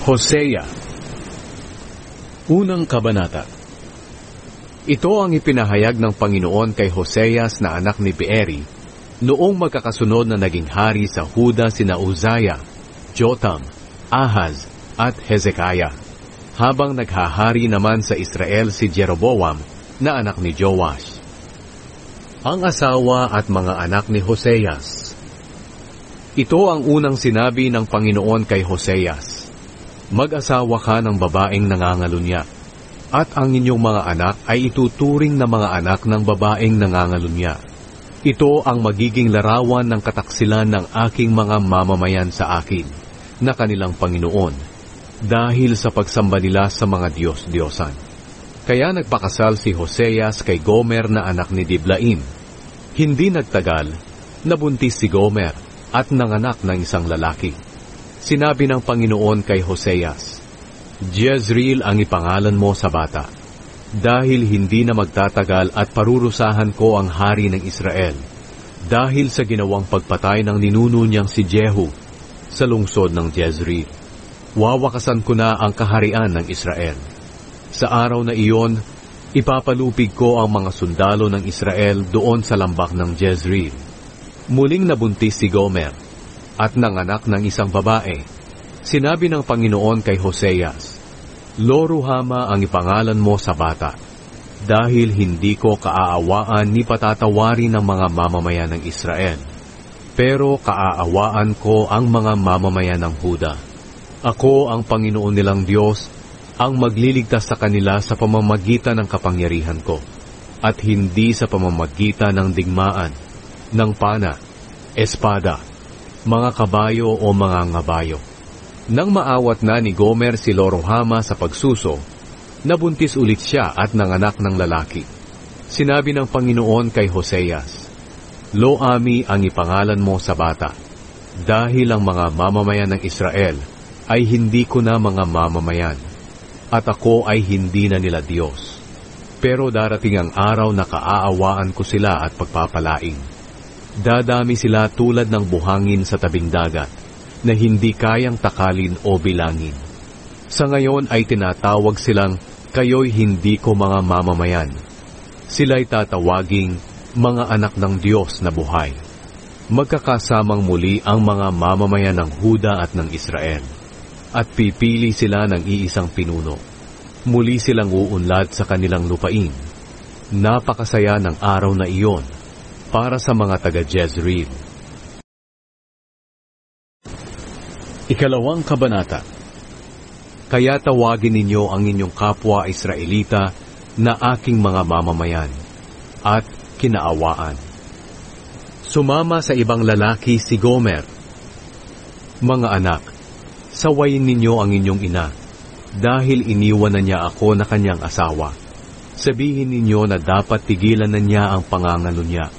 Hosea. Unang Kabanata. Ito ang ipinahayag ng Panginoon kay Hoseas na anak ni Beeri, noong magkakasunod na naging hari sa Huda sina Uzziah, Jotham, Ahaz, at Hezekiah, habang naghahari naman sa Israel si Jeroboam na anak ni Joash. Ang asawa at mga anak ni Hoseas. Ito ang unang sinabi ng Panginoon kay Hoseas. Mag-asawa ka ng babaeng nangangalunya, at ang inyong mga anak ay ituturing na mga anak ng babaeng nangangalunya. Ito ang magiging larawan ng kataksilan ng aking mga mamamayan sa akin, na kanilang Panginoon, dahil sa pagsamba nila sa mga Diyos-Diyosan. Kaya nagpakasal si Hoseas kay Gomer na anak ni Diblaim. Hindi nagtagal, nabuntis si Gomer at nanganak ng isang lalaki. Sinabi ng Panginoon kay Hoseas, Jezreel ang ipangalan mo sa bata, dahil hindi na magtatagal at parurusahan ko ang hari ng Israel, dahil sa ginawang pagpatay ng ninuno niyang si Jehu sa lungsod ng Jezreel. Wawakasan ko na ang kaharian ng Israel. Sa araw na iyon, ipapalupig ko ang mga sundalo ng Israel doon sa lambak ng Jezreel. Muling nabuntis si Gomer, at nanganak ng isang babae. Sinabi ng Panginoon kay Hoseas, Lo-ruhama ang ipangalan mo sa bata, dahil hindi ko kaaawaan ni patatawarin ng mga mamamayan ng Israel, pero kaaawaan ko ang mga mamamayan ng Huda. Ako ang Panginoon nilang Diyos, ang magliligtas sa kanila sa pamamagitan ng kapangyarihan ko, at hindi sa pamamagitan ng digmaan, ng pana, espada, mga kabayo o mga ngabayo. Nang maawat na ni Gomer si Lo-ruhama sa pagsuso, nabuntis ulit siya at nanganak ng lalaki. Sinabi ng Panginoon kay Hoseas, Lo-ami ang ipangalan mo sa bata, dahil ang mga mamamayan ng Israel ay hindi ko na mga mamamayan, at ako ay hindi na nila Diyos. Pero darating ang araw na kaaawaan ko sila at pagpapalaing. Dadami sila tulad ng buhangin sa tabing dagat, na hindi kayang takalin o bilangin. Sa ngayon ay tinatawag silang, kayo'y hindi ko mga mamamayan. Sila'y tatawaging, mga anak ng Diyos na buhay. Magkakasamang muli ang mga mamamayan ng Huda at ng Israel, at pipili sila ng iisang pinuno. Muli silang uunlad sa kanilang lupain. Napakasaya ng araw na iyon, para sa mga taga-Jezreel. Ikalawang Kabanata. Kaya tawagin ninyo ang inyong kapwa Israelita na aking mga mamamayan, at kinaawaan. Sumama sa ibang lalaki si Gomer. Mga anak, sawayin ninyo ang inyong ina, dahil iniwan na niya ako na kanyang asawa. Sabihin ninyo na dapat tigilan na niya ang pangangalo niya.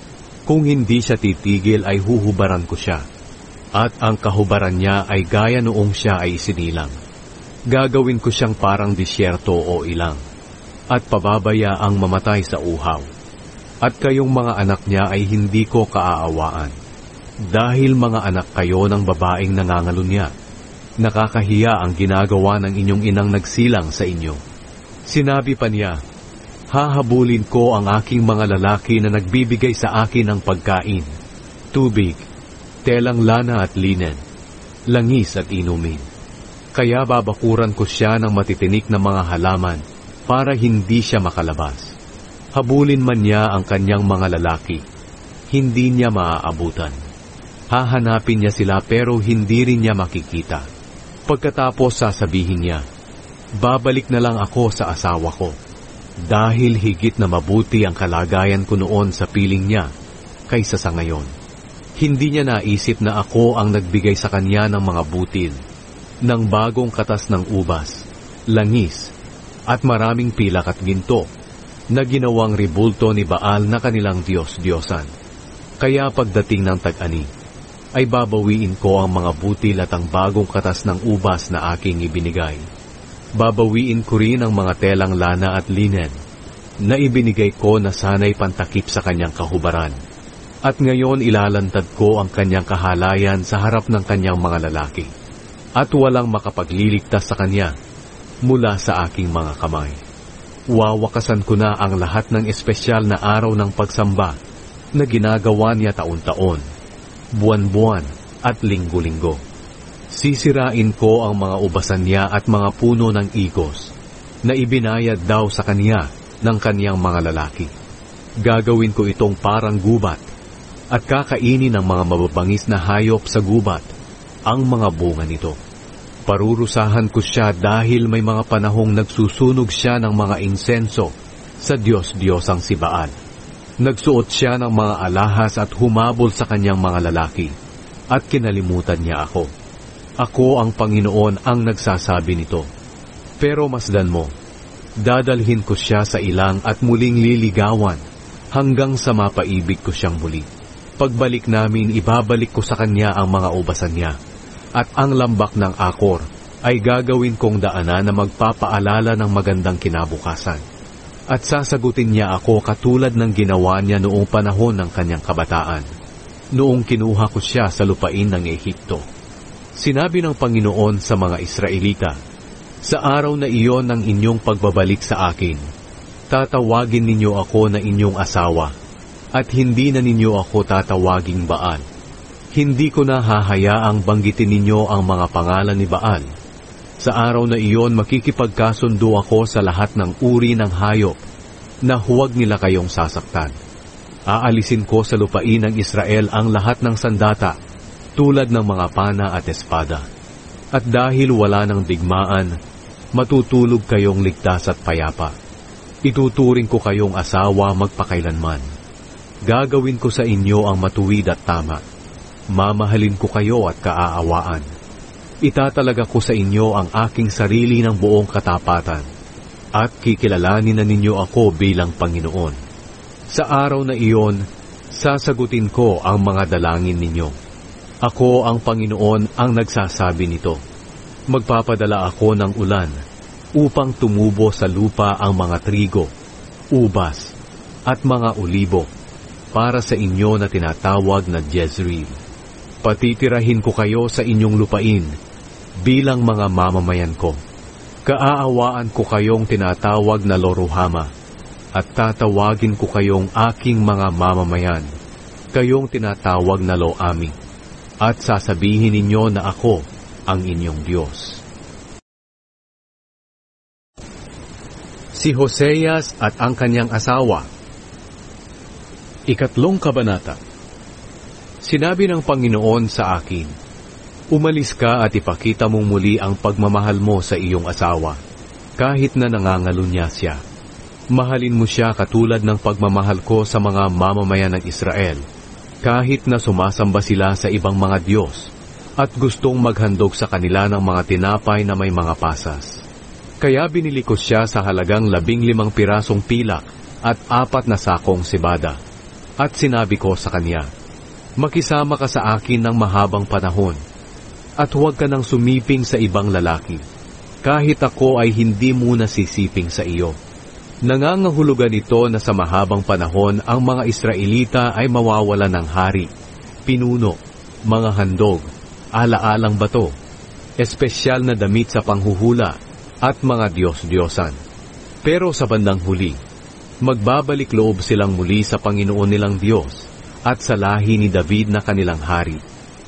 Kung hindi siya titigil ay huhubaran ko siya, at ang kahubaran niya ay gaya noong siya ay isinilang. Gagawin ko siyang parang disyerto o ilang, at pababaya ang mamatay sa uhaw. At kayong mga anak niya ay hindi ko kaaawaan, dahil mga anak kayo ng babaeng nangangalunya. Nakakahiya ang ginagawa ng inyong inang nagsilang sa inyo. Sinabi pa niya, Hahabulin ko ang aking mga lalaki na nagbibigay sa akin ng pagkain, tubig, telang lana at linen, langis at inumin. Kaya babakuran ko siya ng matitinik na mga halaman para hindi siya makalabas. Habulin man niya ang kanyang mga lalaki, hindi niya maaabutan. Hahanapin niya sila pero hindi rin niya makikita. Pagkatapos sasabihin niya, Babalik na lang ako sa asawa ko. Dahil higit na mabuti ang kalagayan ko noon sa piling niya kaysa sa ngayon. Hindi niya naisip na ako ang nagbigay sa kanya ng mga butil, ng bagong katas ng ubas, langis, at maraming pilak at ginto, na ginawang ribulto ni Baal na kanilang Diyos-Diyosan. Kaya pagdating ng tag-ani, ay babawiin ko ang mga butil at ang bagong katas ng ubas na aking ibinigay. Babawiin ko rin ang mga telang lana at linen na ibinigay ko na sana'y pantakip sa kanyang kahubaran. At ngayon ilalantad ko ang kanyang kahalayan sa harap ng kanyang mga lalaki. at walang makapagliligtas sa kanya mula sa aking mga kamay. Wawakasan ko na ang lahat ng espesyal na araw ng pagsamba na ginagawa niya taon-taon, buwan-buwan at linggo-linggo. Sisirain ko ang mga ubasan niya at mga puno ng igos na ibinayad daw sa kanya ng kaniyang mga lalaki. Gagawin ko itong parang gubat at kakainin ng mga mababangis na hayop sa gubat ang mga bunga nito. Parurusahan ko siya dahil may mga panahong nagsusunog siya ng mga insenso sa Diyos-Diyosang si Baal. Nagsuot siya ng mga alahas at humabol sa kanyang mga lalaki at kinalimutan niya ako. Ako ang Panginoon ang nagsasabi nito. Pero masdan mo, dadalhin ko siya sa ilang at muling liligawan hanggang sa mapaibig ko siyang muli. Pagbalik namin, ibabalik ko sa kanya ang mga ubasan niya at ang lambak ng Akor ay gagawin kong daanan na magpapaalala ng magandang kinabukasan. At sasagutin niya ako katulad ng ginawa niya noong panahon ng kanyang kabataan, noong kinuha ko siya sa lupain ng Ehipto. Sinabi ng Panginoon sa mga Israelita, sa araw na iyon ng inyong pagbabalik sa akin, tatawagin ninyo ako na inyong asawa, at hindi na ninyo ako tatawaging Baal. Hindi ko na hahayaang banggitin ninyo ang mga pangalan ni Baal. Sa araw na iyon makikipagkasundo ako sa lahat ng uri ng hayop na huwag nila kayong sasaktan. Aalisin ko sa lupain ng Israel ang lahat ng sandata tulad ng mga pana at espada. At dahil wala ng digmaan, matutulog kayong ligtas at payapa. Ituturing ko kayong asawa magpakailanman. Gagawin ko sa inyo ang matuwid at tama. Mamahalin ko kayo at kaaawaan. Itatalaga ko sa inyo ang aking sarili ng buong katapatan, at kikilalanin na ninyo ako bilang Panginoon. Sa araw na iyon, sasagutin ko ang mga dalangin ninyo. Ako ang Panginoon ang nagsasabi nito. Magpapadala ako ng ulan upang tumubo sa lupa ang mga trigo, ubas, at mga olibo para sa inyo na tinatawag na Jezreel. Patitirahin ko kayo sa inyong lupain bilang mga mamamayan ko. Kaaawaan ko kayong tinatawag na Loruhama at tatawagin ko kayong aking mga mamamayan, kayong tinatawag na Lo-ami. At sasabihin ninyo na ako ang inyong Diyos. Si Hoseas at ang kanyang asawa. 3 Kabanata. Sinabi ng Panginoon sa akin, umalis ka at ipakita mong muli ang pagmamahal mo sa iyong asawa, kahit na nangangalunya siya. Mahalin mo siya katulad ng pagmamahal ko sa mga mamamayan ng Israel, kahit na sumasamba sila sa ibang mga Diyos at gustong maghandog sa kanila ng mga tinapay na may mga pasas. Kaya binili ko siya sa halagang 15 pirasong pilak at 4 na sakong sibada. At sinabi ko sa kanya, makisama ka sa akin ng mahabang panahon at huwag ka nang sumiping sa ibang lalaki, kahit ako ay hindi muna sisiping sa iyo. Nangangahulugan ito na sa mahabang panahon ang mga Israelita ay mawawala ng hari, pinuno, mga handog, alaalang bato, espesyal na damit sa panghuhula, at mga Diyos-Diyosan. Pero sa bandang huli, magbabalik loob silang muli sa Panginoon nilang Diyos at sa lahi ni David na kanilang hari.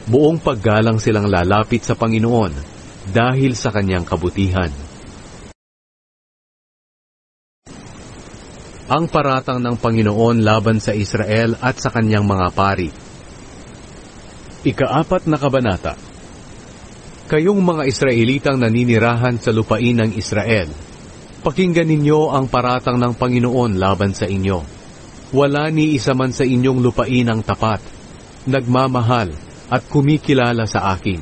Buong paggalang silang lalapit sa Panginoon dahil sa kanyang kabutihan. Ang paratang ng Panginoon laban sa Israel at sa kanyang mga pari. 4 Kabanata. Kayong mga Israelitang naninirahan sa lupain ng Israel, pakinggan ninyo ang paratang ng Panginoon laban sa inyo. Wala ni isa man sa inyong lupain ang tapat, nagmamahal at kumikilala sa akin.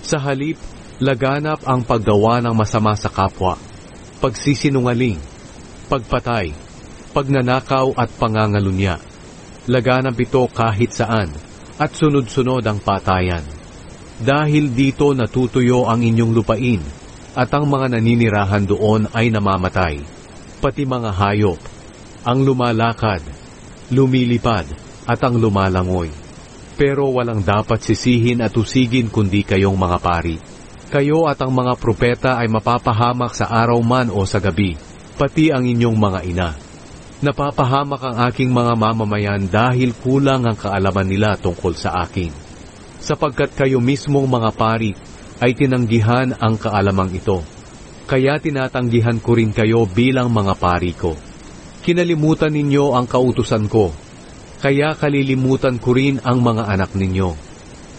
Sa halip, laganap ang paggawa ng masama sa kapwa, pagsisinungaling, pagpatay, pagnanakaw at pangangalunya. Laganap ito kahit saan at sunod-sunod ang patayan. Dahil dito natutuyo ang inyong lupain at ang mga naninirahan doon ay namamatay, pati mga hayop, ang lumalakad, lumilipad at ang lumalangoy. Pero walang dapat sisihin at usigin kundi kayong mga pari. Kayo at ang mga propeta ay mapapahamak sa araw man o sa gabi, pati ang inyong mga ina. Napapahamak ang aking mga mamamayan dahil kulang ang kaalaman nila tungkol sa akin. Sapagkat kayo mismong mga pari ay tinanggihan ang kaalamang ito. Kaya tinatanggihan ko rin kayo bilang mga pari ko. Kinalimutan ninyo ang kautusan ko, kaya kalilimutan ko rin ang mga anak ninyo.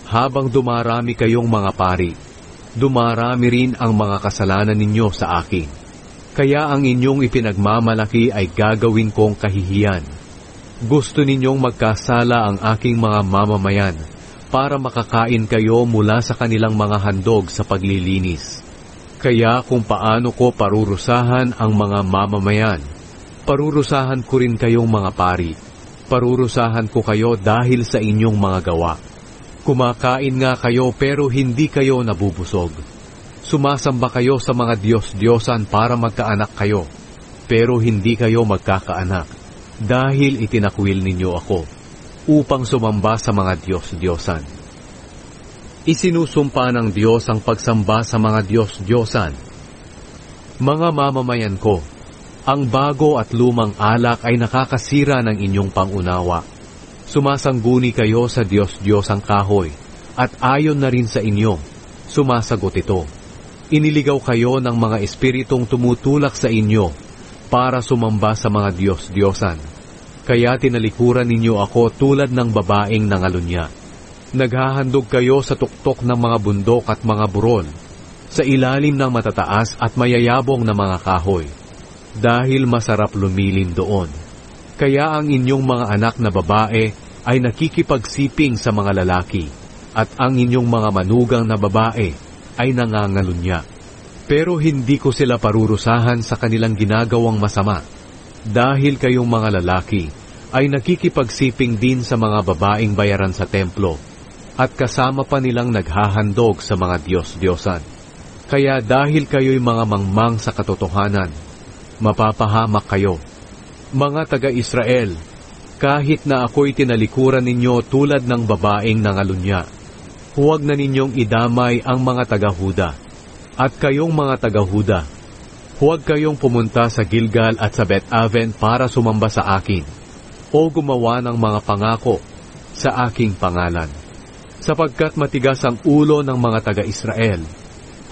Habang dumarami kayong mga pari, dumarami rin ang mga kasalanan ninyo sa akin. Kaya ang inyong ipinagmamalaki ay gagawin kong kahihiyan. Gusto ninyong magkasala ang aking mga mamamayan para makakain kayo mula sa kanilang mga handog sa paglilinis. Kaya kung paano ko parurusahan ang mga mamamayan, parurusahan ko rin kayong mga pari. Parurusahan ko kayo dahil sa inyong mga gawa. Kumakain nga kayo pero hindi kayo nabubusog. Sumasamba kayo sa mga Diyos-Diyosan para magkaanak kayo, pero hindi kayo magkakaanak, dahil itinakwil ninyo ako, upang sumamba sa mga Diyos-Diyosan. Isinusumpa ng Diyos ang pagsamba sa mga Diyos-Diyosan. Mga mamamayan ko, ang bago at lumang alak ay nakakasira ng inyong pangunawa. Sumasangguni kayo sa Diyos-Diyosang kahoy, at ayon na rin sa inyo, sumasagot ito. Iniligaw kayo ng mga espiritong tumutulak sa inyo para sumamba sa mga Diyos-Diyosan. Kaya tinalikuran ninyo ako tulad ng babaeng nangalunya. Naghahandog kayo sa tuktok ng mga bundok at mga burol, sa ilalim ng matataas at mayayabong na mga kahoy, dahil masarap lumilin doon. Kaya ang inyong mga anak na babae ay nakikipagsiping sa mga lalaki, at ang inyong mga manugang na babae ay nangangalunya. Pero hindi ko sila parurusahan sa kanilang ginagawang masama, dahil kayong mga lalaki ay nakikipagsiping din sa mga babaeng bayaran sa templo, at kasama pa nilang naghahandog sa mga Diyos-Diyosan. Kaya dahil kayo'y mga mangmang sa katotohanan, mapapahamak kayo. Mga taga-Israel, kahit na ako'y tinalikuran ninyo tulad ng babaeng nangalunya, huwag na ninyong idamay ang mga taga-Huda. At kayong mga taga-Huda, huwag kayong pumunta sa Gilgal at sa Bet-Aven para sumamba sa akin, o gumawa ng mga pangako sa aking pangalan. Sapagkat matigas ang ulo ng mga taga-Israel,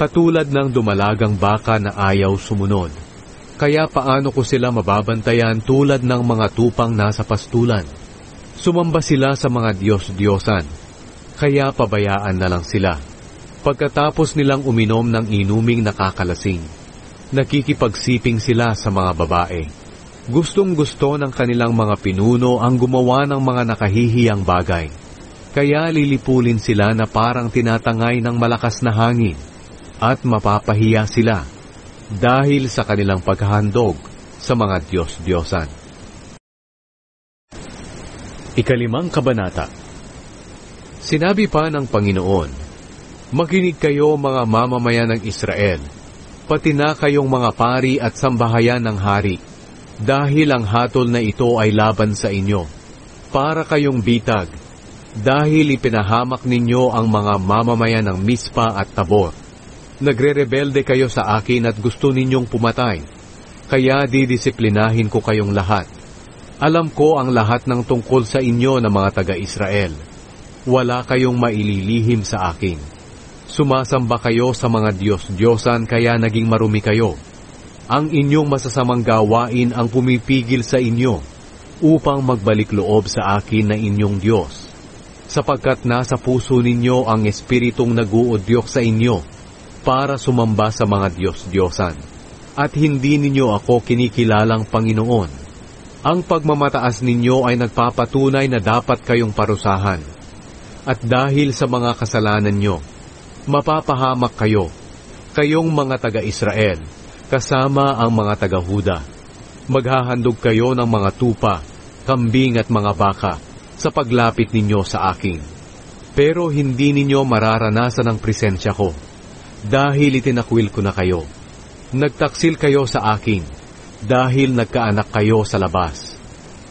katulad ng dumalagang baka na ayaw sumunod. Kaya paano ko sila mababantayan tulad ng mga tupang nasa pastulan? Sumamba sila sa mga Diyos-Diyosan, kaya pabayaan na lang sila. Pagkatapos nilang uminom ng inuming nakakalasing, nakikipagsiping sila sa mga babae. Gustong-gusto ng kanilang mga pinuno ang gumawa ng mga nakahihiyang bagay. Kaya lilipulin sila na parang tinatangay ng malakas na hangin, at mapapahiya sila dahil sa kanilang paghahandog sa mga Diyos-Diyosan. Ikalimang kabanata. Sinabi pa ng Panginoon, "Makinig kayo mga mamamayan ng Israel, pati na kayong mga pari at sambahayan ng hari, dahil ang hatol na ito ay laban sa inyo, para kayong bitag, dahil ipinahamak ninyo ang mga mamamayan ng Mispa at Tabor. Nagre-rebelde kayo sa akin at gusto ninyong pumatay, kaya didisiplinahin ko kayong lahat. Alam ko ang lahat ng tungkol sa inyo na mga taga-Israel. Wala kayong maililihim sa akin. Sumasamba kayo sa mga Diyos-Diyosan kaya naging marumi kayo. Ang inyong masasamang gawain ang pumipigil sa inyo upang magbalik loob sa akin na inyong Diyos. Sapagkat nasa puso ninyo ang espiritong nag-uudyok sa inyo para sumamba sa mga Diyos-Diyosan, at hindi ninyo ako kinikilalang Panginoon. Ang pagmamataas ninyo ay nagpapatunay na dapat kayong parusahan, at dahil sa mga kasalanan nyo, mapapahamak kayo, kayong mga taga-Israel, kasama ang mga taga-Huda. Maghahandog kayo ng mga tupa, kambing at mga baka, sa paglapit ninyo sa akin. Pero hindi ninyo mararanasan ang presensya ko, dahil itinakwil ko na kayo. Nagtaksil kayo sa akin, dahil nagkaanak kayo sa labas.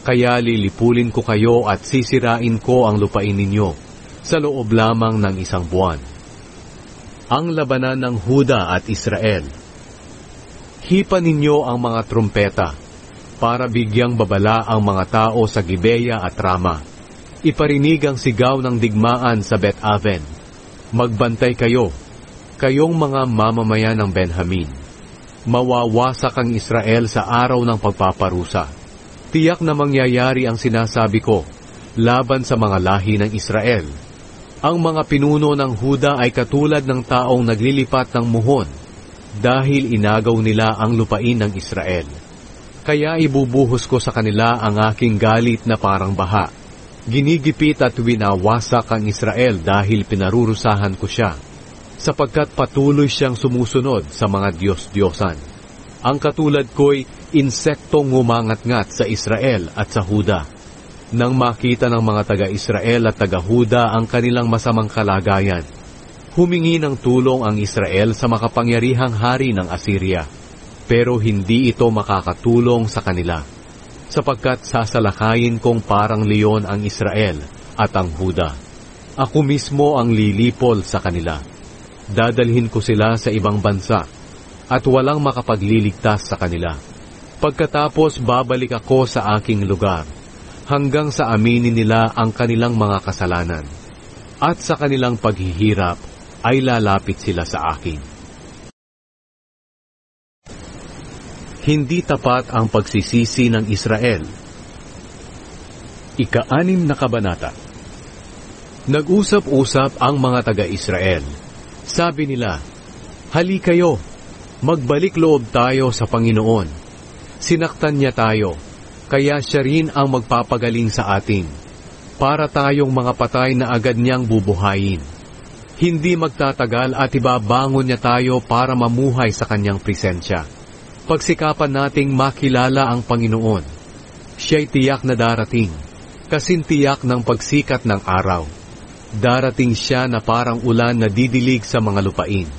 Kaya lilipulin ko kayo at sisirain ko ang lupain ninyo, sa loob lamang ng 1 buwan. Ang labanan ng Huda at Israel. Hipan ninyo ang mga trumpeta, para bigyang babala ang mga tao sa Gibeya at Rama. Iparinig ang sigaw ng digmaan sa Bet-Aven. Magbantay kayo, kayong mga mamamayan ng Benjamin. Mawawasak ang Israel sa araw ng pagpaparusa. Tiyak na mangyayari ang sinasabi ko laban sa mga lahi ng Israel. Ang mga pinuno ng Huda ay katulad ng taong naglilipat ng muhon dahil inagaw nila ang lupain ng Israel. Kaya ibubuhos ko sa kanila ang aking galit na parang baha. Ginigipit at winawasak ang Israel dahil pinarurusahan ko siya, sapagkat patuloy siyang sumusunod sa mga Diyos-Diyosan. Ang katulad ko'y insektong ngumangat-ngat sa Israel at sa Huda. Nang makita ng mga taga-Israel at taga-Huda ang kanilang masamang kalagayan, humingi ng tulong ang Israel sa makapangyarihang hari ng Assyria. Pero hindi ito makakatulong sa kanila, sapagkat sasalakayin kong parang leon ang Israel at ang Huda. Ako mismo ang lilipol sa kanila. Dadalhin ko sila sa ibang bansa, at walang makapagliligtas sa kanila. Pagkatapos babalik ako sa aking lugar, hanggang sa aminin nila ang kanilang mga kasalanan, at sa kanilang paghihirap ay lalapit sila sa akin. Hindi tapat ang pagsisisi ng Israel. Ika-6 na kabanata. Nag-usap-usap ang mga taga-Israel. Sabi nila, "Hali kayo, magbalik loob tayo sa Panginoon. Sinaktan niya tayo, kaya siya rin ang magpapagaling sa atin, para tayong mga patay na agad niyang bubuhayin. Hindi magtatagal at ibabangon niya tayo para mamuhay sa kanyang presensya. Pagsikapan nating makilala ang Panginoon. Siya'y tiyak na darating, kasintiyak ng pagsikat ng araw. Darating siya na parang ulan na didilig sa mga lupain."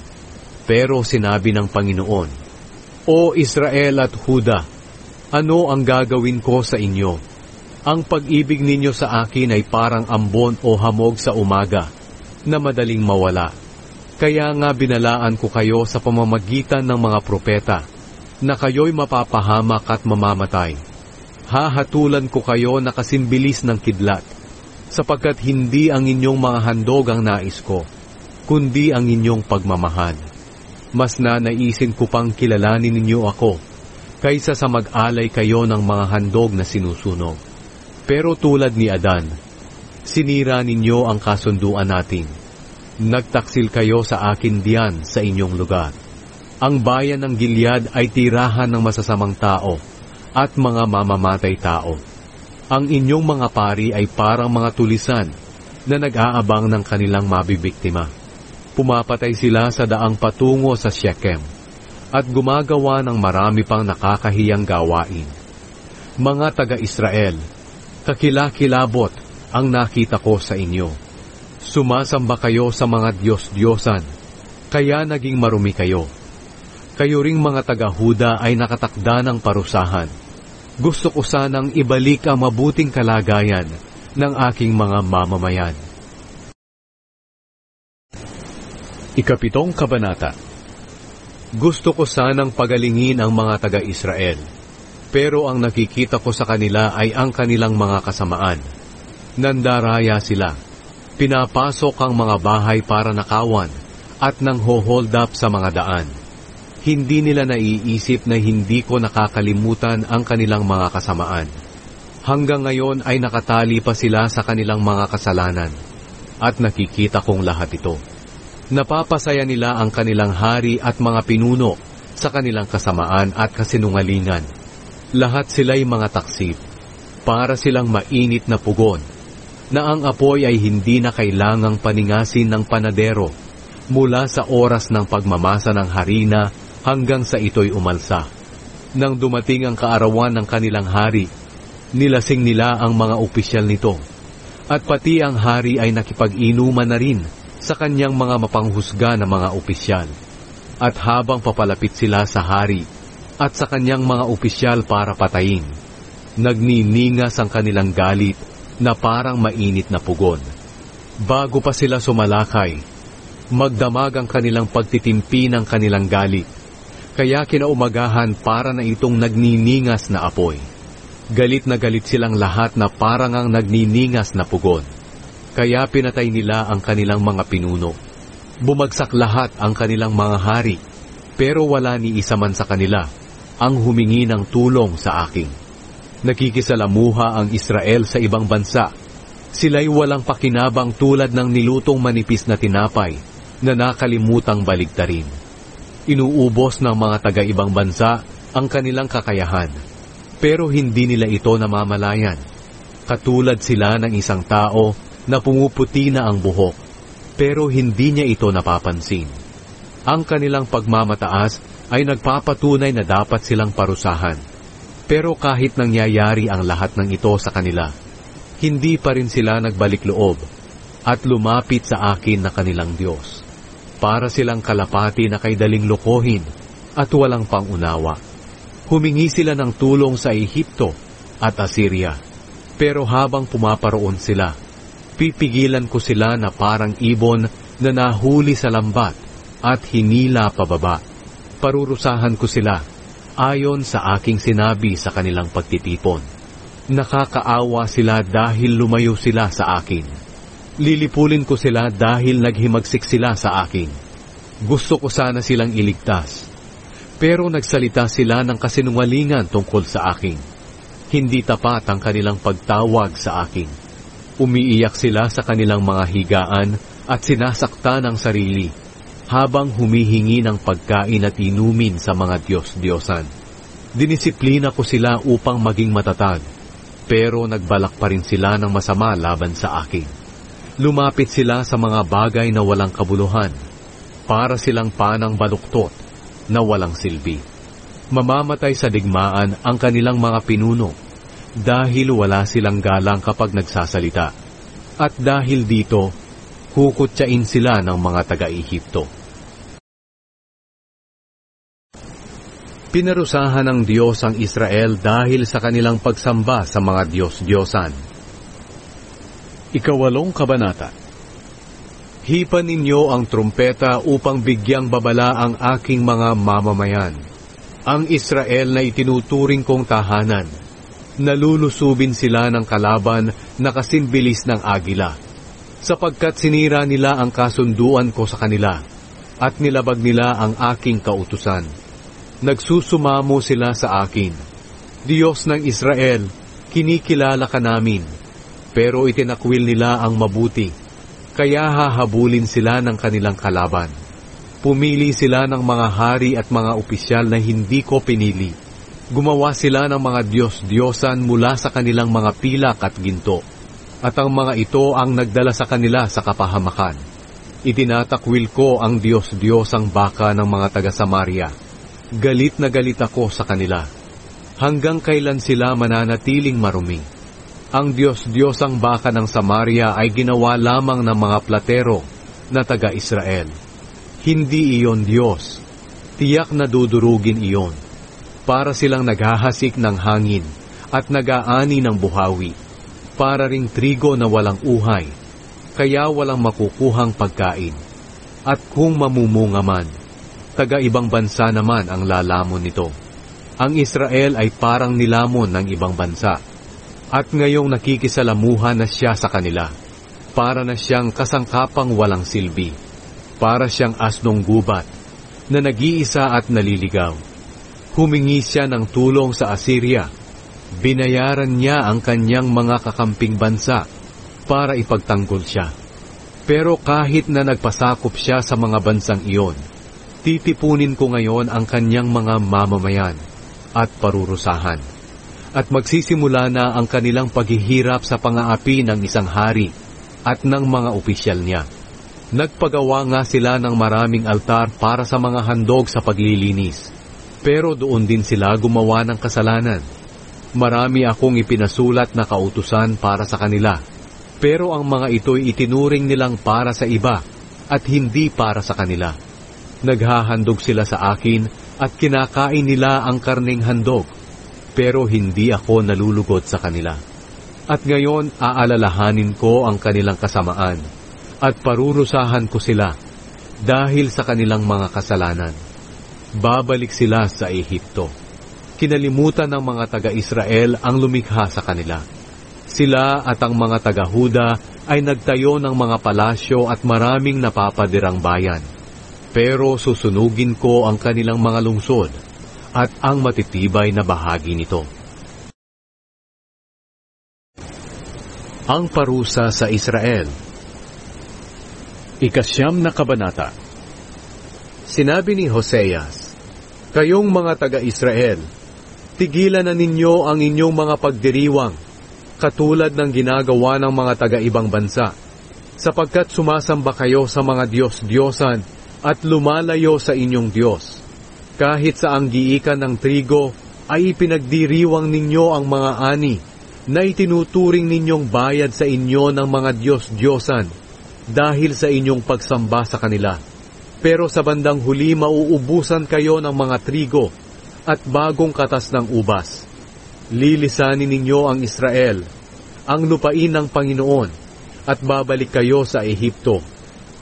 Pero sinabi ng Panginoon, "O Israel at Huda, ano ang gagawin ko sa inyo? Ang pag-ibig ninyo sa akin ay parang ambon o hamog sa umaga, na madaling mawala. Kaya nga binalaan ko kayo sa pamamagitan ng mga propeta, na kayo'y mapapahamak at mamamatay. Hahatulan ko kayo na kasimbilis ng kidlat, sapagkat hindi ang inyong mga handog ang nais ko, kundi ang inyong pagmamahal. Mas nanaisin ko pang kilalanin ninyo ako, kaysa sa mag-alay kayo ng mga handog na sinusunog. Pero tulad ni Adan, sinira ninyo ang kasunduan natin. Nagtaksil kayo sa akin diyan sa inyong lugar. Ang bayan ng Gilead ay tirahan ng masasamang tao at mga mamamatay tao. Ang inyong mga pari ay parang mga tulisan na nag-aabang ng kanilang mabibiktima. Pumapatay sila sa daang patungo sa Shechem at gumagawa ng marami pang nakakahiyang gawain. Mga taga-Israel, kakilakilabot ang nakita ko sa inyo. Sumasamba kayo sa mga Diyos-Diyosan, kaya naging marumi kayo. Kayo ring mga taga-Huda ay nakatakda ng parusahan. Gusto ko sanang ibalik ang mabuting kalagayan ng aking mga mamamayan." Ika-7 kabanata. Gusto ko sanang pagalingin ang mga taga-Israel, pero ang nakikita ko sa kanila ay ang kanilang mga kasamaan. Nandaraya sila, pinapasok ang mga bahay para nakawan, at nang-hold up sa mga daan. Hindi nila naiisip na hindi ko nakakalimutan ang kanilang mga kasamaan. Hanggang ngayon ay nakatali pa sila sa kanilang mga kasalanan, at nakikita kong lahat ito. Napapasaya nila ang kanilang hari at mga pinuno sa kanilang kasamaan at kasinungalingan. Lahat sila'y mga taksib, para silang mainit na pugon, na ang apoy ay hindi na kailangang paningasin ng panadero mula sa oras ng pagmamasa ng harina hanggang sa ito'y umalsa. Nang dumating ang kaarawan ng kanilang hari, nilasing nila ang mga opisyal nito, at pati ang hari ay nakipag-inuman na rin sa kanyang mga mapanghusga na mga opisyal. At habang papalapit sila sa hari at sa kanyang mga opisyal para patayin, nagniningas ang kanilang galit na parang mainit na pugon. Bago pa sila sumalakay, Magdamag ang kanilang pagtitimpi ng kanilang galit. Kaya kinaumagahan para na itong nagniningas na apoy. Galit na galit silang lahat na parang ang nagniningas na pugon. Kaya pinatay nila ang kanilang mga pinuno. Bumagsak lahat ang kanilang mga hari, pero wala ni isa man sa kanila ang humingi ng tulong sa akin. Nakikisalamuha ang Israel sa ibang bansa. Sila'y walang pakinabang tulad ng nilutong manipis na tinapay na nakalimutang baligtarin. Inuubos ng mga taga-ibang bansa ang kanilang kakayahan, pero hindi nila ito namamalayan. Katulad sila ng isang tao na pumuputi na ang buhok, pero hindi niya ito napapansin. Ang kanilang pagmamataas ay nagpapatunay na dapat silang parusahan. Pero kahit nangyayari ang lahat ng ito sa kanila, hindi pa rin sila nagbalik loob at lumapit sa akin na kanilang Diyos. Para silang kalapati na kay daling lokohin at walang pangunawa. Humingi sila ng tulong sa Ehipto at Assyria. Pero habang pumaparoon sila, pipigilan ko sila na parang ibon na nahuli sa lambat at hinila pababa. Parurusahan ko sila ayon sa aking sinabi sa kanilang pagtitipon. Nakakaawa sila dahil lumayo sila sa akin. Lilipulin ko sila dahil naghimagsik sila sa akin. Gusto ko sana silang iligtas, pero nagsalita sila ng kasinungalingan tungkol sa akin. Hindi tapat ang kanilang pagtawag sa akin. Umiiyak sila sa kanilang mga higaan at sinasaktan ang sarili, habang humihingi ng pagkain at inumin sa mga Diyos-Diyosan. Dinisiplina ko sila upang maging matatag, pero nagbalak pa rin sila ng masama laban sa akin. Lumapit sila sa mga bagay na walang kabuluhan, para silang panang baluktot na walang silbi. Mamamatay sa digmaan ang kanilang mga pinuno, dahil wala silang galang kapag nagsasalita. At dahil dito, hukutyain sila ng mga taga-Ehipto. Pinarusahan ng Diyos ang Israel dahil sa kanilang pagsamba sa mga Diyos-Diyosan. 8 Kabanata. Hipan ninyo ang trumpeta upang bigyang babala ang aking mga mamamayan, ang Israel na itinuturing kong tahanan. Nalulusubin sila ng kalaban na kasimbilis ng agila, sapagkat sinira nila ang kasunduan ko sa kanila, at nilabag nila ang aking kautusan. Nagsusumamo sila sa akin. Diyos ng Israel, kinikilala ka namin. Pero itinakwil nila ang mabuti, kaya hahabulin sila ng kanilang kalaban. Pumili sila ng mga hari at mga opisyal na hindi ko pinili. Gumawa sila ng mga Diyos-Diyosan mula sa kanilang mga pilak at ginto. At ang mga ito ang nagdala sa kanila sa kapahamakan. Itinatakwil ko ang Diyos-Diyosang baka ng mga taga-Samaria. Galit na galit ako sa kanila. Hanggang kailan sila mananatiling marumi? Ang Diyos-Diyosang baka ng Samaria ay ginawa lamang ng mga platero na taga-Israel. Hindi iyon Diyos. Tiyak na dudurugin iyon. Para silang naghahasik ng hangin at nag-aani ng buhawi. Para ring trigo na walang uhay, kaya walang makukuhang pagkain. At kung mamumunga man, taga-ibang bansa naman ang lalamon nito. Ang Israel ay parang nilamon ng ibang bansa. At ngayong nakikisalamuha na siya sa kanila, para na siyang kasangkapang walang silbi, para siyang asnong gubat, na nag-iisa at naliligaw. Humingi siya ng tulong sa Assyria, binayaran niya ang kanyang mga kakamping bansa, para ipagtanggol siya. Pero kahit na nagpasakop siya sa mga bansang iyon, titipunin ko ngayon ang kanyang mga mamamayan, at parurusahan. At magsisimula na ang kanilang paghihirap sa pang-aapi ng isang hari at ng mga opisyal niya. Nagpagawa nga sila ng maraming altar para sa mga handog sa paglilinis, pero doon din sila gumawa ng kasalanan. Marami akong ipinasulat na kautusan para sa kanila, pero ang mga ito'y itinuring nilang para sa iba at hindi para sa kanila. Naghahandog sila sa akin at kinakain nila ang karneng handog, pero hindi ako nalulugod sa kanila. At ngayon aalalahanin ko ang kanilang kasamaan, at parurusahan ko sila, dahil sa kanilang mga kasalanan. Babalik sila sa Ehipto. Kinalimutan ng mga taga-Israel ang lumikha sa kanila. Sila at ang mga taga-Huda ay nagtayo ng mga palasyo at maraming napapadirang bayan. Pero susunugin ko ang kanilang mga lungsod at ang matitibay na bahagi nito. Ang parusa sa Israel. Ikasyam na kabanata. Sinabi ni Hoseas, "Kayong mga taga-Israel, tigilan na ninyo ang inyong mga pagdiriwang, katulad ng ginagawa ng mga taga-ibang bansa, sapagkat sumasamba kayo sa mga Diyos-Diyosan at lumalayo sa inyong Diyos. Kahit sa anggiikan ng trigo ay ipinagdiriwang ninyo ang mga ani, na itinuturing ninyong bayad sa inyo ng mga Diyos-Diyosan dahil sa inyong pagsamba sa kanila. Pero sa bandang huli mauubusan kayo ng mga trigo at bagong katas ng ubas. Lilisanin ninyo ang Israel, ang lupain ng Panginoon, at babalik kayo sa Ehipto.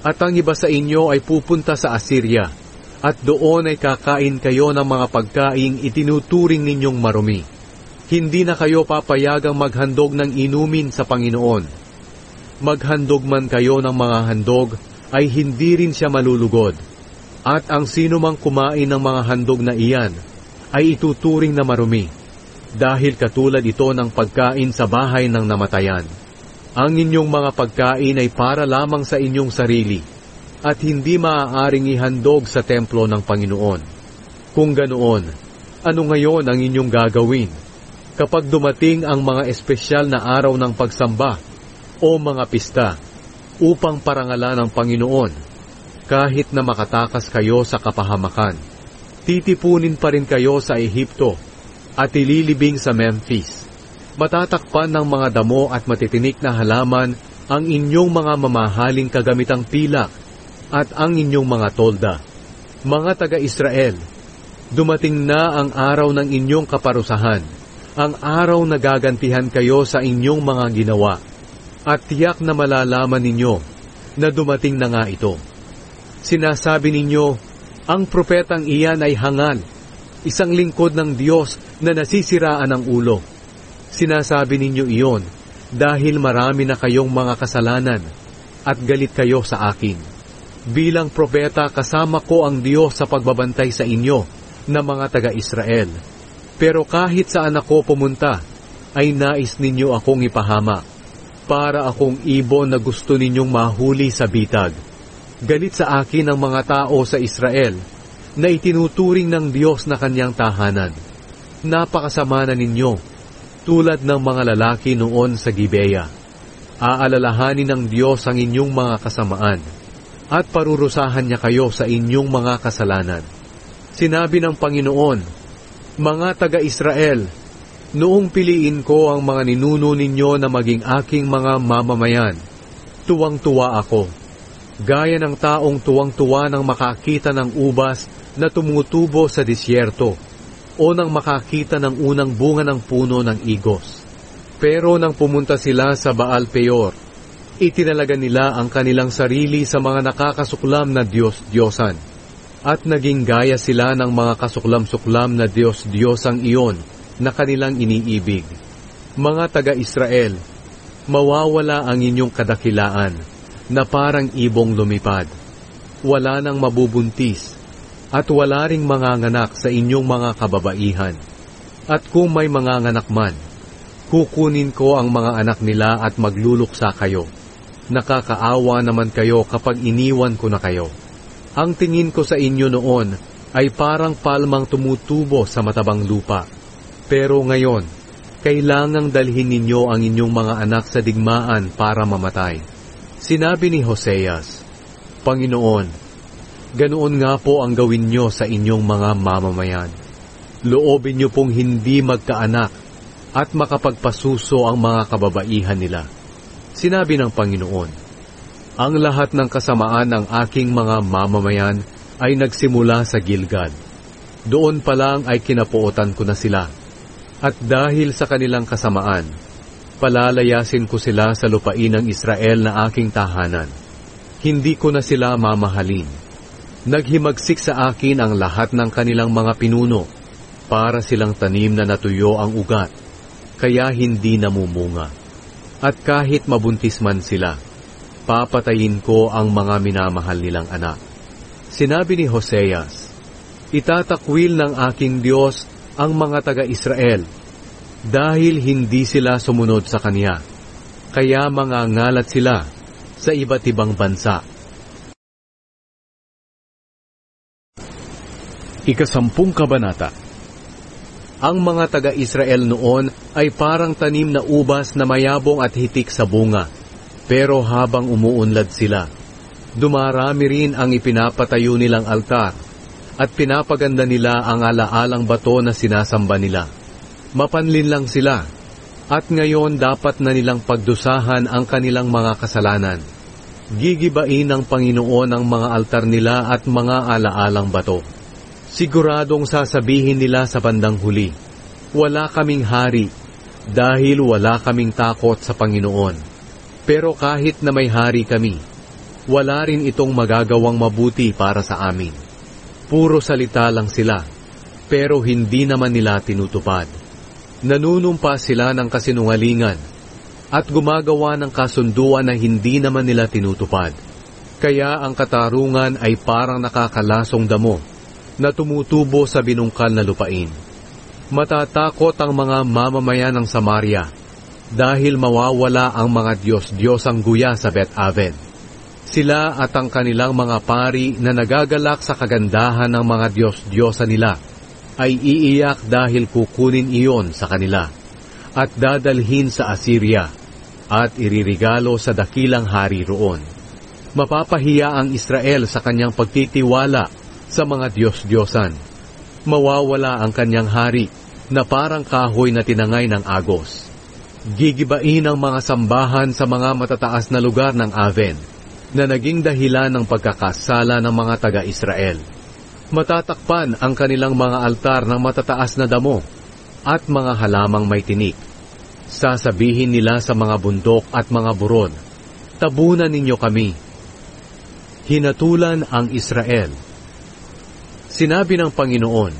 At ang iba sa inyo ay pupunta sa Assyria, at doon ay kakain kayo ng mga pagkaing itinuturing ninyong marumi. Hindi na kayo papayagang maghandog ng inumin sa Panginoon. Maghandog man kayo ng mga handog, ay hindi rin siya malulugod. At ang sino mang kumain ng mga handog na iyan, ay ituturing na marumi, dahil katulad ito ng pagkain sa bahay ng namatayan. Ang inyong mga pagkain ay para lamang sa inyong sarili, at hindi maaaring ihandog sa templo ng Panginoon. Kung ganoon, ano ngayon ang inyong gagawin kapag dumating ang mga espesyal na araw ng pagsamba o mga pista upang parangalan ng Panginoon? Kahit na makatakas kayo sa kapahamakan, titipunin pa rin kayo sa Ehipto at ililibing sa Memphis. Matatakpan ng mga damo at matitinik na halaman ang inyong mga mamahaling kagamitang pilak at ang inyong mga tolda. Mga taga-Israel, dumating na ang araw ng inyong kaparusahan, ang araw na gagantihan kayo sa inyong mga ginawa, at tiyak na malalaman ninyo na dumating na nga ito. Sinasabi ninyo, ang propetang iyan ay hangal, isang lingkod ng Diyos na nasisiraan ng ulo. Sinasabi ninyo iyon dahil marami na kayong mga kasalanan at galit kayo sa akin. Bilang propeta kasama ko ang Diyos sa pagbabantay sa inyo na mga taga-Israel. Pero kahit saan ako pumunta, ay nais ninyo akong ipahamak, para akong ibon na gusto ninyong mahuli sa bitag. Galit sa akin ang mga tao sa Israel, na itinuturing ng Diyos na kanyang tahanan. Napakasama na ninyo, tulad ng mga lalaki noon sa Gibeya. Aalalahanin ng Diyos ang inyong mga kasamaan, at parurusahan niya kayo sa inyong mga kasalanan. Sinabi ng Panginoon, mga taga-Israel, noong piliin ko ang mga ninuno ninyo na maging aking mga mamamayan, tuwang-tuwa ako, gaya ng taong tuwang-tuwa nang makakita ng ubas na tumutubo sa disyerto, o nang makakita ng unang bunga ng puno ng igos. Pero nang pumunta sila sa Baal Peor, itinalaga nila ang kanilang sarili sa mga nakakasuklam na Diyos-Diyosan, at naging gaya sila ng mga kasuklam-suklam na Diyos-Diyosang iyon na kanilang iniibig. Mga taga-Israel, mawawala ang inyong kadakilaan na parang ibong lumipad. Wala nang mabubuntis at wala ring manganganak sa inyong mga kababaihan. At kung may manganganak man, kukunin ko ang mga anak nila at magluluksa kayo. Nakakaawa naman kayo kapag iniwan ko na kayo. Ang tingin ko sa inyo noon ay parang palmang tumutubo sa matabang lupa. Pero ngayon, kailangang dalhin ninyo ang inyong mga anak sa digmaan para mamatay. Sinabi ni Hoseas, Panginoon, ganoon nga po ang gawin nyo sa inyong mga mamamayan. Loobin nyo pong hindi magkaanak at makapagpasuso ang mga kababaihan nila. Sinabi ng Panginoon, ang lahat ng kasamaan ng aking mga mamamayan ay nagsimula sa Gilgal. Doon pa lang ay kinapuotan ko na sila. At dahil sa kanilang kasamaan, palalayasin ko sila sa lupain ng Israel na aking tahanan. Hindi ko na sila mamahalin. Naghimagsik sa akin ang lahat ng kanilang mga pinuno, para silang tanim na natuyo ang ugat, kaya hindi namumunga. At kahit mabuntis man sila, papatayin ko ang mga minamahal nilang anak. Sinabi ni Hoseas, itatakwil ng aking Diyos ang mga taga-Israel, dahil hindi sila sumunod sa Kanya, kaya mangangalat sila sa iba't ibang bansa. 10 Kabanata. Ang mga taga-Israel noon ay parang tanim na ubas na mayabong at hitik sa bunga, pero habang umuunlad sila, dumarami rin ang ipinapatayo nilang altar, at pinapaganda nila ang alaalang bato na sinasamba nila. Mapanlin lang sila, at ngayon dapat na nilang pagdusahan ang kanilang mga kasalanan. Gigibain ng Panginoon ang mga altar nila at mga alaalang bato. Siguradong sasabihin nila sa bandang huli, wala kaming hari, dahil wala kaming takot sa Panginoon. Pero kahit na may hari kami, wala rin itong magagawang mabuti para sa amin. Puro salita lang sila, pero hindi naman nila tinutupad. Nanunumpa sila ng kasinungalingan, at gumagawa ng kasunduan na hindi naman nila tinutupad. Kaya ang katarungan ay parang nakakalasong damo, na tumutubo sa binungkal na lupain. Matatakot ang mga mamamayan ng Samaria, dahil mawawala ang mga Diyos-Diyosang guya sa Bet-Aven. Sila at ang kanilang mga pari na nagagalak sa kagandahan ng mga Diyos-Diyosa nila, ay iiyak dahil kukunin iyon sa kanila, at dadalhin sa Assyria, at iririgalo sa dakilang hari roon. Mapapahiya ang Israel sa kanyang pagtitiwala sa mga Diyos-Diyosan. Mawawala ang kanyang hari na parang kahoy na tinangay ng agos. Gigibain ang mga sambahan sa mga matataas na lugar ng Aven, na naging dahilan ng pagkakasala ng mga taga-Israel. Matatakpan ang kanilang mga altar ng matataas na damo at mga halamang may tinik. Sasabihin nila sa mga bundok at mga buron, tabunan ninyo kami. Hinatulan ang Israel. Sinabi ng Panginoon,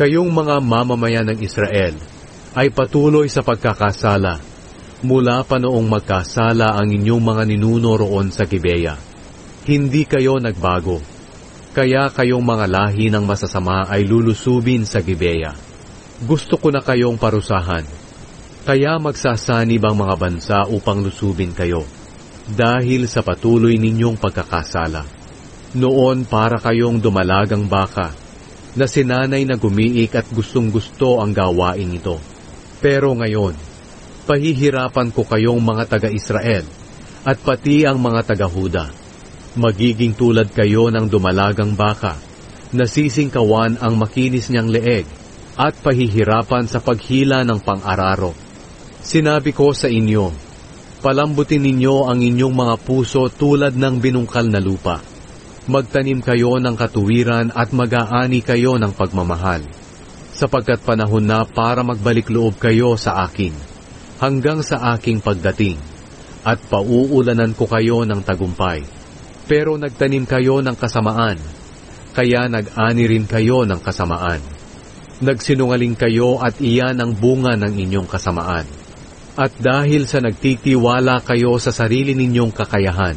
kayong mga mamamayan ng Israel ay patuloy sa pagkakasala, mula pa noong magkasala ang inyong mga ninuno roon sa Gibeya. Hindi kayo nagbago, kaya kayong mga lahi ng masasama ay lulusubin sa Gibeya. Gusto ko na kayong parusahan, kaya magsasanib ang mga bansa upang lusubin kayo, dahil sa patuloy ninyong pagkakasala. Noon para kayong dumalagang baka, na sinanay na gumiik at gustong-gusto ang gawain ito. Pero ngayon, pahihirapan ko kayong mga taga-Israel, at pati ang mga taga-Huda. Magiging tulad kayo ng dumalagang baka, na sisingkawan ang makinis niyang leeg, at pahihirapan sa paghila ng pang-araro. Sinabi ko sa inyo, palambutin ninyo ang inyong mga puso tulad ng binungkal na lupa. Magtanim kayo ng katuwiran at mag-aani kayo ng pagmamahal, sapagkat panahon na para magbalik loob kayo sa akin, hanggang sa aking pagdating, at pauulanan ko kayo ng tagumpay. Pero nagtanim kayo ng kasamaan, kaya nag-ani rin kayo ng kasamaan. Nagsinungaling kayo at iyan ang bunga ng inyong kasamaan. At dahil sa nagtitiwala kayo sa sarili ninyong kakayahan,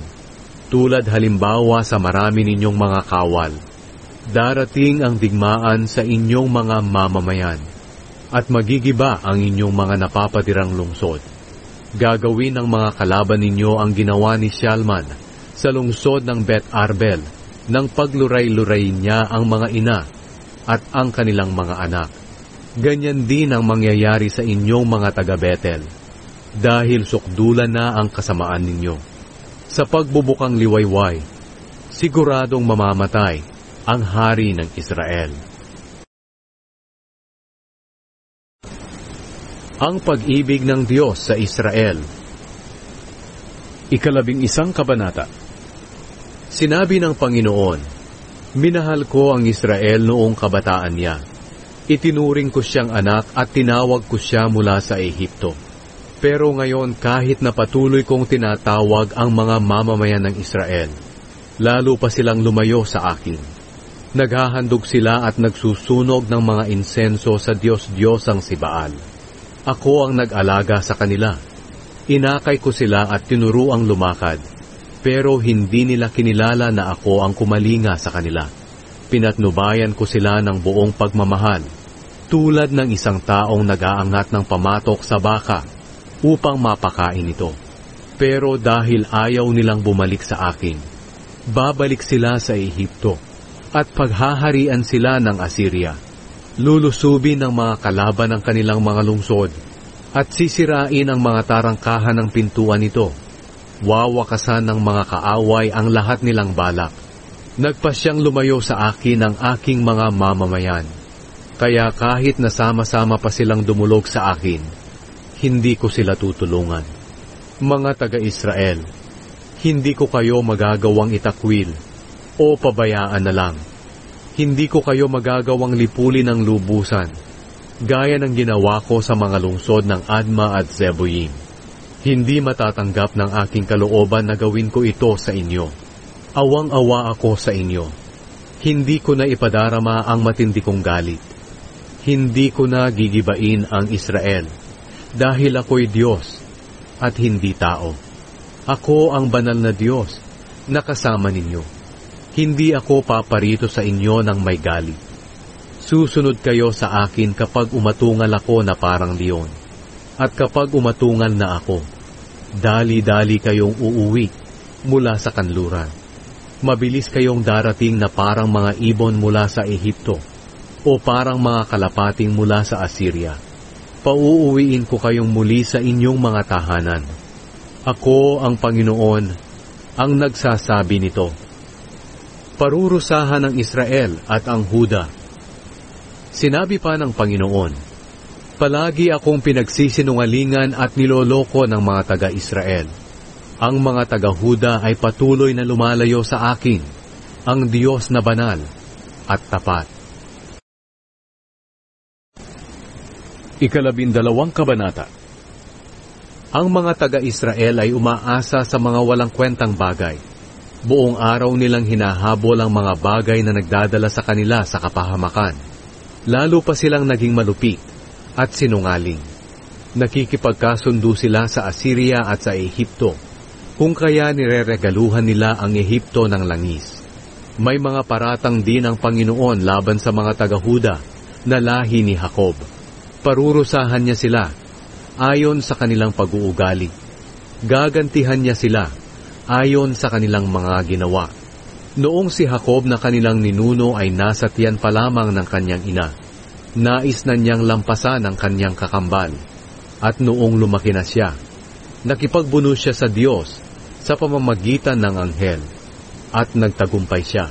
tulad halimbawa sa marami ninyong mga kawal, darating ang digmaan sa inyong mga mamamayan, at magigiba ang inyong mga napapatirang lungsod. Gagawin ng mga kalaban ninyo ang ginawa ni Shalman sa lungsod ng Bet-Arbel, nang pagluray-lurayin niya ang mga ina at ang kanilang mga anak. Ganyan din ang mangyayari sa inyong mga taga-Betel, dahil sukdulan na ang kasamaan ninyo. Sa pagbubukang liwayway, siguradong mamamatay ang hari ng Israel. Ang pag-ibig ng Diyos sa Israel. 11 Kabanata. Sinabi ng Panginoon, minahal ko ang Israel noong kabataan niya. Itinuring ko siyang anak at tinawag ko siya mula sa Ehipto. Pero ngayon kahit na patuloy kong tinatawag ang mga mamamayan ng Israel, lalo pa silang lumayo sa akin. Naghahandog sila at nagsusunog ng mga insenso sa Diyos-Diyosang si Baal. Ako ang nag-alaga sa kanila. Inakay ko sila at tinuruang lumakad, pero hindi nila kinilala na ako ang kumalinga sa kanila. Pinatnubayan ko sila ng buong pagmamahal, tulad ng isang taong nag-aangat ng pamatok sa baka upang mapakain ito. Pero dahil ayaw nilang bumalik sa akin, babalik sila sa Ehipto at paghaharian sila ng Assyria. Lulusubin ng mga kalaban ang kanilang mga lungsod at sisirain ang mga tarangkahan ng pintuan nito. Wawakasan ng mga kaaway ang lahat nilang balak. Nagpasyang lumayo sa akin ang aking mga mamamayan. Kaya kahit nasama-sama pa silang dumulog sa akin, hindi ko sila tutulungan. Mga taga-Israel, hindi ko kayo magagawang itakwil o pabayaan na lang. Hindi ko kayo magagawang lipulin ng lubusan, gaya ng ginawa ko sa mga lungsod ng Adma at Zeboyim. Hindi matatanggap ng aking kalooban na gawin ko ito sa inyo. Awang-awa ako sa inyo. Hindi ko na ipadarama ang matindi kong galit. Hindi ko na gigibain ang Israel, dahil ako'y Diyos at hindi tao. Ako ang banal na Diyos na kasama ninyo. Hindi ako paparito sa inyo ng may galit. Susunod kayo sa akin kapag umatungal ako na parang leon. At kapag umatungal na ako, dali-dali kayong uuwi mula sa kanluran. Mabilis kayong darating na parang mga ibon mula sa Ehipto o parang mga kalapating mula sa Assyria. Pauuwiin ko kayong muli sa inyong mga tahanan. Ako ang Panginoon ang nagsasabi nito. Parurusahan ng Israel at ang Huda. Sinabi pa ng Panginoon, palagi akong pinagsisinungalingan at niloloko ng mga taga-Israel. Ang mga taga-Huda ay patuloy na lumalayo sa akin, ang Diyos na banal at tapat. 12 kabanata. Ang mga taga-Israel ay umaasa sa mga walang kwentang bagay. Buong araw nilang hinahabol ang mga bagay na nagdadala sa kanila sa kapahamakan. Lalo pa silang naging malupit at sinungaling. Nakikipagkasundo sila sa Assyria at sa Ehipto, kung kaya nireregaluhan nila ang Ehipto ng langis. May mga paratang din ang Panginoon laban sa mga taga-Huda na lahi ni Jacob. Parurusahan niya sila ayon sa kanilang pag-uugali. Gagantihan niya sila ayon sa kanilang mga ginawa. Noong si Jacob na kanilang ninuno ay nasa tiyan pa lamang ng kanyang ina, nais na niyang lampasan ang kanyang kakambal. At noong lumaki na siya, nakipagbuno siya sa Diyos sa pamamagitan ng anghel, at nagtagumpay siya.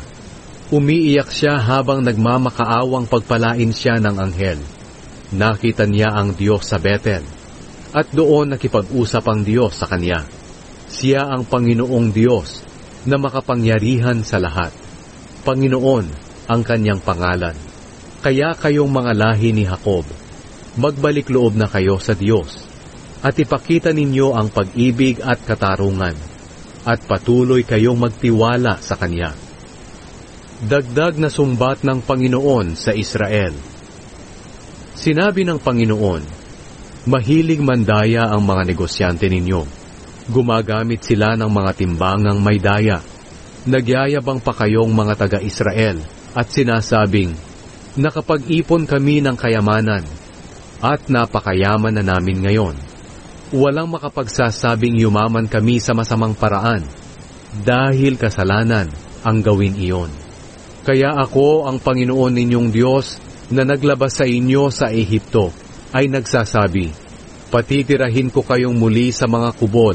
Umiiyak siya habang nagmamakaawang pagpalain siya ng anghel. Nakita niya ang Diyos sa Bethel, at doon nakipag-usap ang Diyos sa kanya. Siya ang Panginoong Diyos na makapangyarihan sa lahat. Panginoon ang kanyang pangalan. Kaya kayong mga lahi ni Jacob, magbalik loob na kayo sa Diyos, at ipakita ninyo ang pag-ibig at katarungan, at patuloy kayong magtiwala sa Kanya. Dagdag na sumbat ng Panginoon sa Israel. Sinabi ng Panginoon, mahilig mandaya ang mga negosyante ninyo. Gumagamit sila ng mga timbangang may daya. Nagyayabang pa kayong mga taga-Israel at sinasabing, nakapag-ipon kami ng kayamanan at napakayaman na namin ngayon. Walang makapagsasabing yumaman kami sa masamang paraan dahil kasalanan ang gawin iyon. Kaya ako ang Panginoon ninyong Diyos na naglabas sa inyo sa Ehipto ay nagsasabi, patitirahin ko kayong muli sa mga kubol,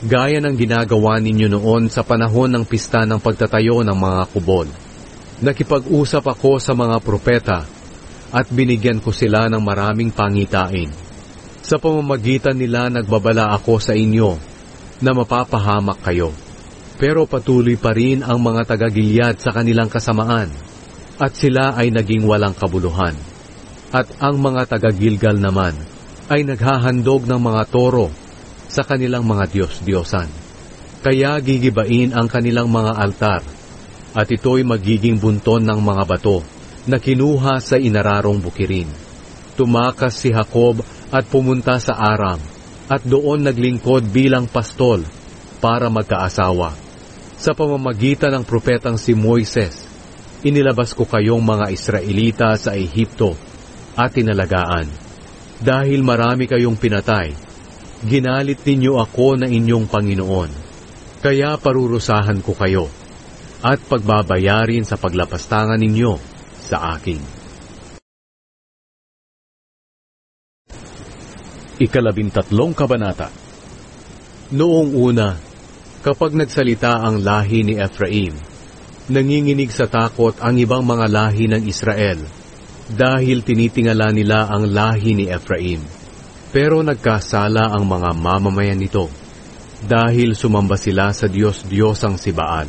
gaya ng ginagawa ninyo noon sa panahon ng pista ng pagtatayo ng mga kubol. Nakipag-usap ako sa mga propeta at binigyan ko sila ng maraming pangitain. Sa pamamagitan nila nagbabala ako sa inyo na mapapahamak kayo. Pero patuloy pa rin ang mga taga-Gilead sa kanilang kasamaan, at sila ay naging walang kabuluhan. At ang mga taga-Gilgal naman ay naghahandog ng mga toro sa kanilang mga Diyos-Diyosan. Kaya gigibain ang kanilang mga altar, at ito'y magiging bunton ng mga bato na kinuha sa inararong bukirin. Tumakas si Jacob at pumunta sa Aram, at doon naglingkod bilang pastol para magkaasawa. Sa pamamagitan ng propetang si Moises, inilabas ko kayong mga Israelita sa Ehipto at tinalagaan. Dahil marami kayong pinatay, ginalit ninyo ako na inyong Panginoon. Kaya parurusahan ko kayo at pagbabayarin sa paglapastangan ninyo sa akin. 13 Kabanata. Noong una, kapag nagsalita ang lahi ni Ephraim, nanginginig sa takot ang ibang mga lahi ng Israel dahil tinitingala nila ang lahi ni Ephraim. Pero nagkasala ang mga mamamayan nito dahil sumamba sila sa Diyos-Diyosang si Baal.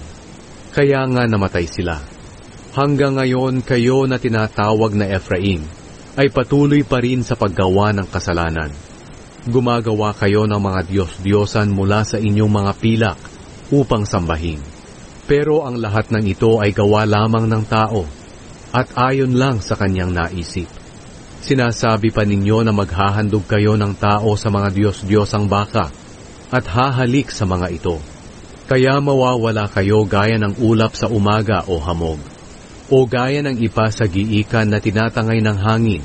Kaya nga namatay sila. Hanggang ngayon kayo na tinatawag na Ephraim ay patuloy pa rin sa paggawa ng kasalanan. Gumagawa kayo ng mga Diyos-Diyosan mula sa inyong mga pilak upang sambahin. Pero ang lahat ng ito ay gawa lamang ng tao at ayon lang sa kanyang naisip. Sinasabi pa ninyo na maghahandog kayo ng tao sa mga Diyos-Diyosang baka at hahalik sa mga ito. Kaya mawawala kayo gaya ng ulap sa umaga o hamog, o gaya ng ipa sa giikan na tinatangay ng hangin,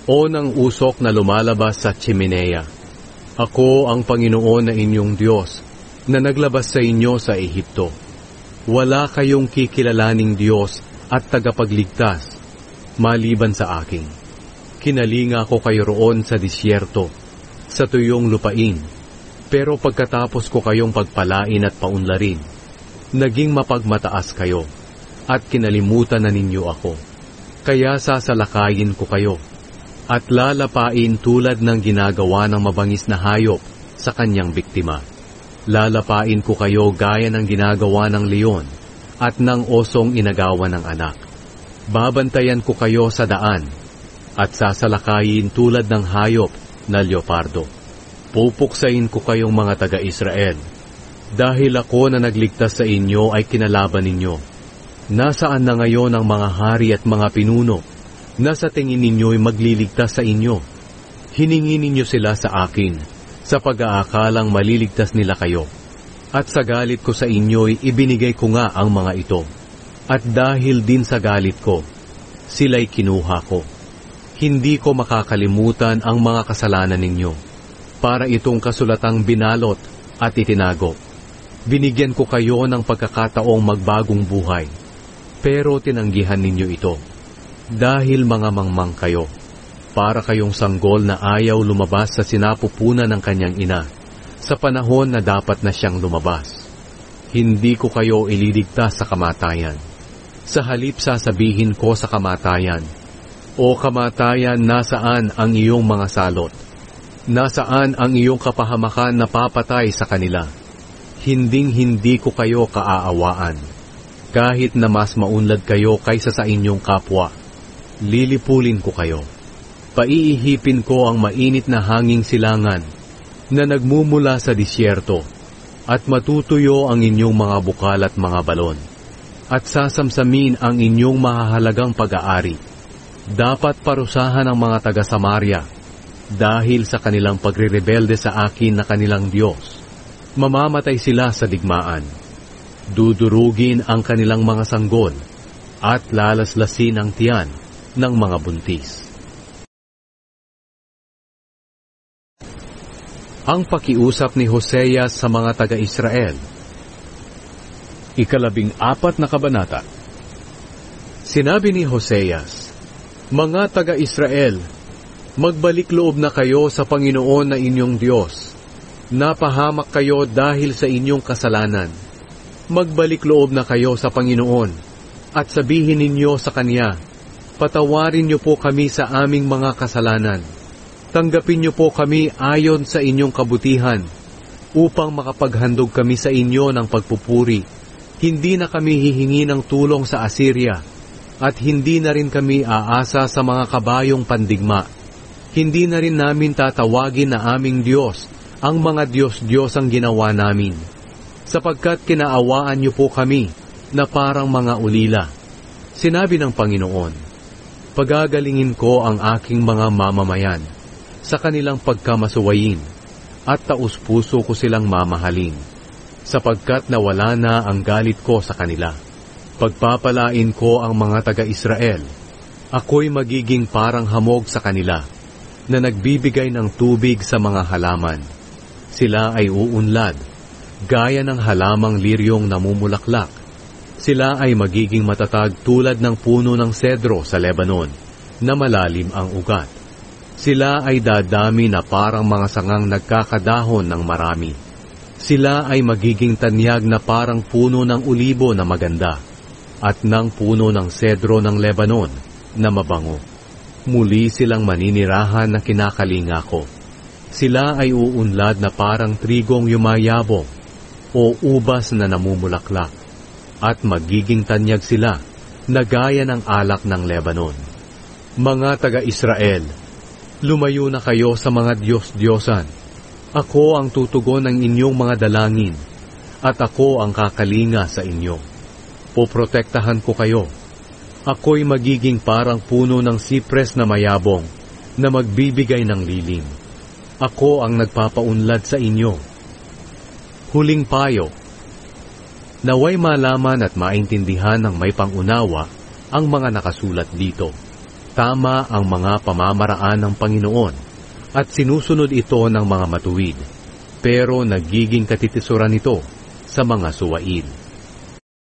o ng usok na lumalabas sa tsimeneya. Ako ang Panginoon na inyong Diyos, na naglabas sa inyo sa Ehipto. Wala kayong kikilalaning Diyos at tagapagligtas, maliban sa akin. Kinalinga ko kayo roon sa disyerto, sa tuyong lupain, pero pagkatapos ko kayong pagpalain at paunlarin, naging mapagmataas kayo, at kinalimutan na ninyo ako. Kaya sasalakayin ko kayo, at lalapain tulad ng ginagawa ng mabangis na hayop sa kanyang biktima. Lalapain ko kayo gaya ng ginagawa ng leon, at ng osong inagawan ng anak. Babantayan ko kayo sa daan, at sasalakayin tulad ng hayop na leopardo. Pupuksain ko kayong mga taga-Israel, dahil ako na nagligtas sa inyo ay kinalaban ninyo. Nasaan na ngayon ang mga hari at mga pinuno, na sa tingin ninyo'y magliligtas sa inyo? Hiningi ninyo sila sa akin, sa pag-aakalang maliligtas nila kayo. At sa galit ko sa inyo'y ibinigay ko nga ang mga ito. At dahil din sa galit ko, sila'y kinuha ko. Hindi ko makakalimutan ang mga kasalanan ninyo, para itong kasulatang binalot at itinago. Binigyan ko kayo ng pagkakataong magbagong buhay, pero tinanggihan ninyo ito. Dahil mga mangmang kayo, para kayong sanggol na ayaw lumabas sa sinapupunan ng kanyang ina, sa panahon na dapat na siyang lumabas. Hindi ko kayo ililigtas sa kamatayan. Sa halip sasabihin ko sa kamatayan, O kamatayan, nasaan ang iyong mga salot? Nasaan ang iyong kapahamakan na papatay sa kanila? Hinding-hindi ko kayo kaaawaan. Kahit na mas maunlad kayo kaysa sa inyong kapwa, lilipulin ko kayo. Paiihipin ko ang mainit na hanging silangan na nagmumula sa disyerto, at matutuyo ang inyong mga bukal at mga balon, at sasamsamin ang inyong mahahalagang pag-aari. Dapat parusahan ang mga taga-Samaria dahil sa kanilang pagre-rebelde sa akin na kanilang Diyos. Mamamatay sila sa digmaan. Dudurugin ang kanilang mga sanggol at lalaslasin ang tiyan ng mga buntis. Ang pakiusap ni Hosea sa mga taga-Israel. 14 na kabanata. Sinabi ni Hoseas, Mga taga-Israel, magbalik loob na kayo sa Panginoon na inyong Diyos. Napahamak kayo dahil sa inyong kasalanan. Magbalik loob na kayo sa Panginoon at sabihin ninyo sa Kanya, Patawarin niyo po kami sa aming mga kasalanan. Tanggapin niyo po kami ayon sa inyong kabutihan, upang makapaghandog kami sa inyo ng pagpupuri. Hindi na kami hihingi ng tulong sa Assyria, at hindi na rin kami aasa sa mga kabayong pandigma. Hindi na rin namin tatawagin na aming Diyos ang mga Diyos-Diyos ang ginawa namin. sapagkat kinaawaan niyo po kami na parang mga ulila. Sinabi ng Panginoon, pagagalingin ko ang aking mga mamamayan sa kanilang pagkamasuwayin at taus-puso ko silang mamahalin, sapagkat nawala na ang galit ko sa kanila. Pagpapalain ko ang mga taga-Israel. Ako'y magiging parang hamog sa kanila, na nagbibigay ng tubig sa mga halaman. Sila ay uunlad, gaya ng halamang liryong namumulaklak. Sila ay magiging matatag tulad ng puno ng sedro sa Lebanon, na malalim ang ugat. Sila ay dadami na parang mga sangang nagkakadahon ng marami. Sila ay magiging tanyag na parang puno ng ulibo na maganda, at ng puno ng sedro ng Lebanon na mabango. Muli silang maninirahan na kinakalinga ko. Sila ay uunlad na parang trigong yumayabong o ubas na namumulaklak, at magiging tanyag sila na gaya ng alak ng Lebanon. Mga taga-Israel, lumayo na kayo sa mga Diyos-Diyosan. Ako ang tutugon ng inyong mga dalangin, at ako ang kakalinga sa inyo. Poprotektahan ko kayo. Ako'y magiging parang puno ng sipres na mayabong, na magbibigay ng lilim. Ako ang nagpapaunlad sa inyo. Huling payo. Naway malaman at maintindihan ng may pangunawa ang mga nakasulat dito. Tama ang mga pamamaraan ng Panginoon, at sinusunod ito ng mga matuwid, pero nagiging katitisuran ito sa mga suwaid.